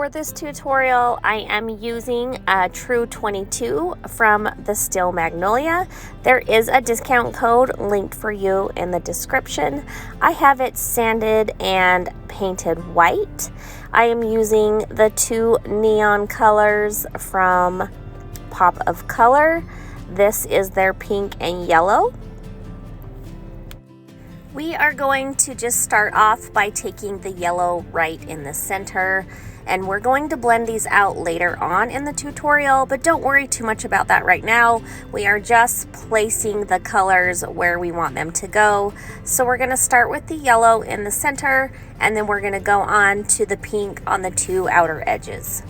For this tutorial, I am using a True 22 from the Steel Magnolia. There is a discount code linked for you in the description. I have it sanded and painted white. I am using the two neon colors from Pop of Color. This is their pink and yellow. We are going to just start off by taking the yellow right in the center, and we're going to blend these out later on in the tutorial, but don't worry too much about that right now. We are just placing the colors where we want them to go. So we're going to start with the yellow in the center, and then we're going to go on to the pink on the two outer edges.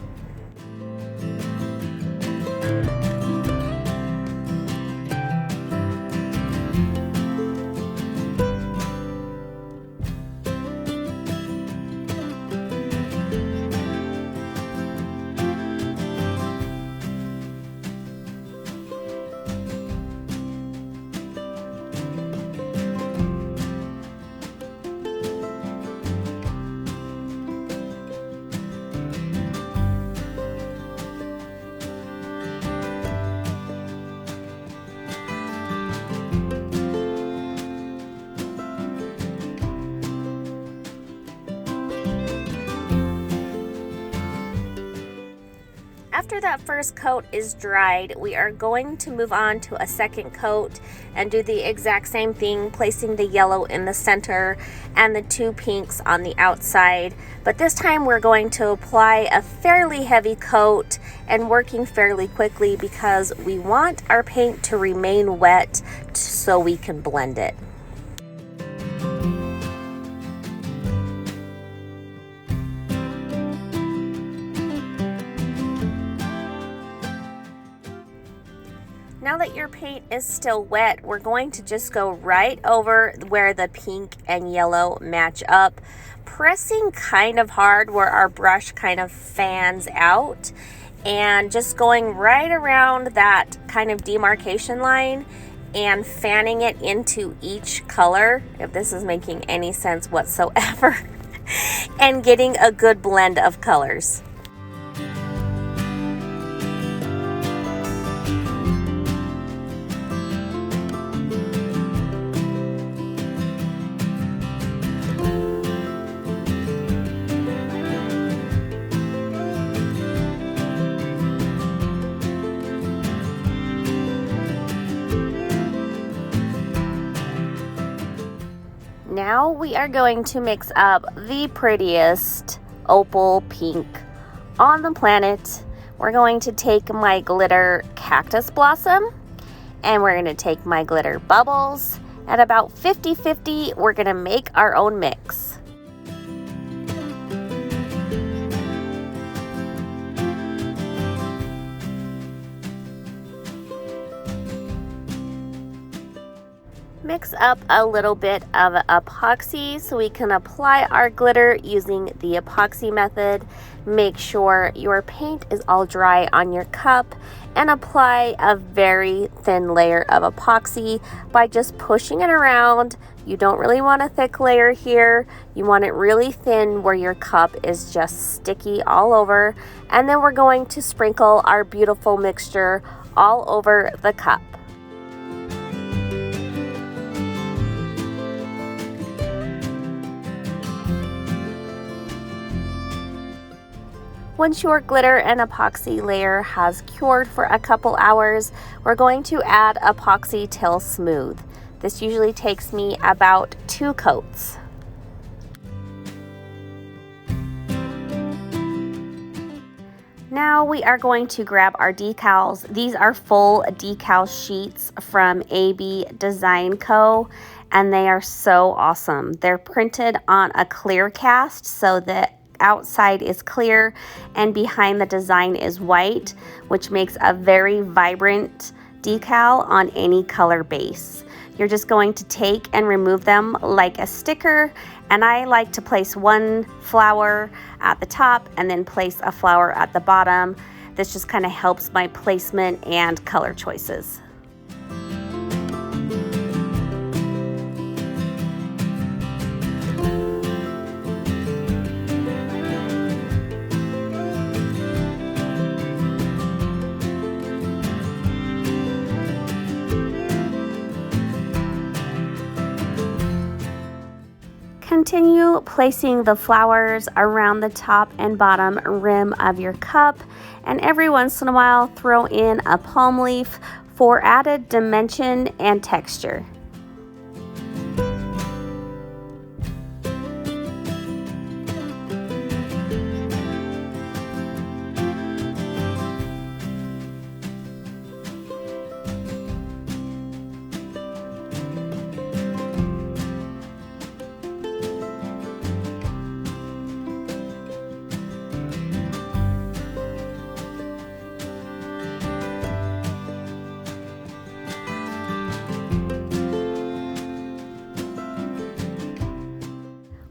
After that first coat is dried, we are going to move on to a second coat and do the exact same thing, placing the yellow in the center and the two pinks on the outside. But this time we're going to apply a fairly heavy coat and working fairly quickly because we want our paint to remain wet so we can blend it. Now that your paint is still wet, we're going to just go right over where the pink and yellow match up, pressing kind of hard where our brush kind of fans out, and just going right around that kind of demarcation line and fanning it into each color, if this is making any sense whatsoever, and getting a good blend of colors. Now we are going to mix up the prettiest opal pink on the planet. We're going to take my glitter Cactus Blossom, and we're going to take my glitter Bubbles. At about 50-50, we're going to make our own mix. Mix up a little bit of epoxy so we can apply our glitter using the Epoxy Method. Make sure your paint is all dry on your cup and apply a very thin layer of epoxy by just pushing it around. You don't really want a thick layer here. You want it really thin where your cup is just sticky all over. And then we're going to sprinkle our beautiful mixture all over the cup. Once your glitter and epoxy layer has cured for a couple hours, we're going to add epoxy till smooth. This usually takes me about 2 coats. Now we are going to grab our decals. These are full decal sheets from AB Design Co. and they are so awesome. They're printed on a clear cast so that outside is clear and behind the design is white, which makes a very vibrant decal on any color base. You're just going to take and remove them like a sticker, and I like to place one flower at the top and then place a flower at the bottom. This just kind of helps my placement and color choices. Continue placing the flowers around the top and bottom rim of your cup, and every once in a while throw in a palm leaf for added dimension and texture.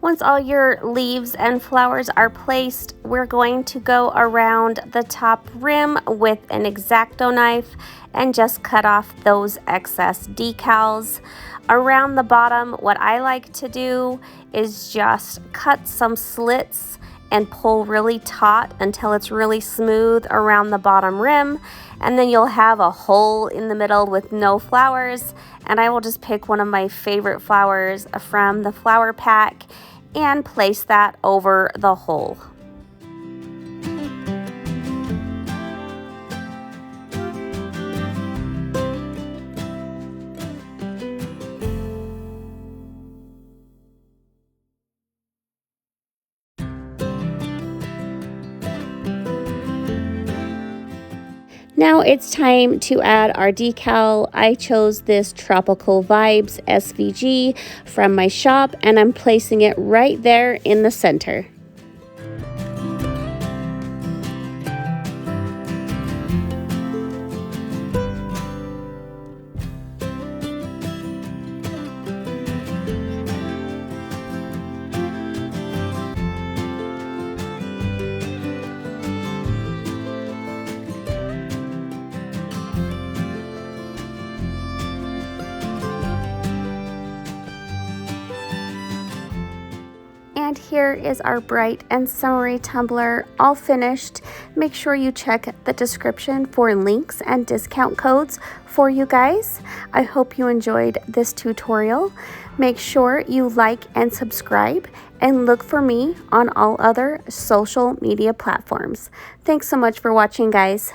Once all your leaves and flowers are placed, we're going to go around the top rim with an X-Acto knife and just cut off those excess decals. Around the bottom, what I like to do is just cut some slits and pull really taut until it's really smooth around the bottom rim, and then you'll have a hole in the middle with no flowers. And I will just pick one of my favorite flowers from the flower pack and place that over the hole. Now it's time to add our decal. I chose this Tropical Vibes SVG from my shop, and I'm placing it right there in the center. And here is our bright and summery tumbler all finished. Make sure you check the description for links and discount codes for you guys. I hope you enjoyed this tutorial. Make sure you like and subscribe, and look for me on all other social media platforms. Thanks so much for watching, guys.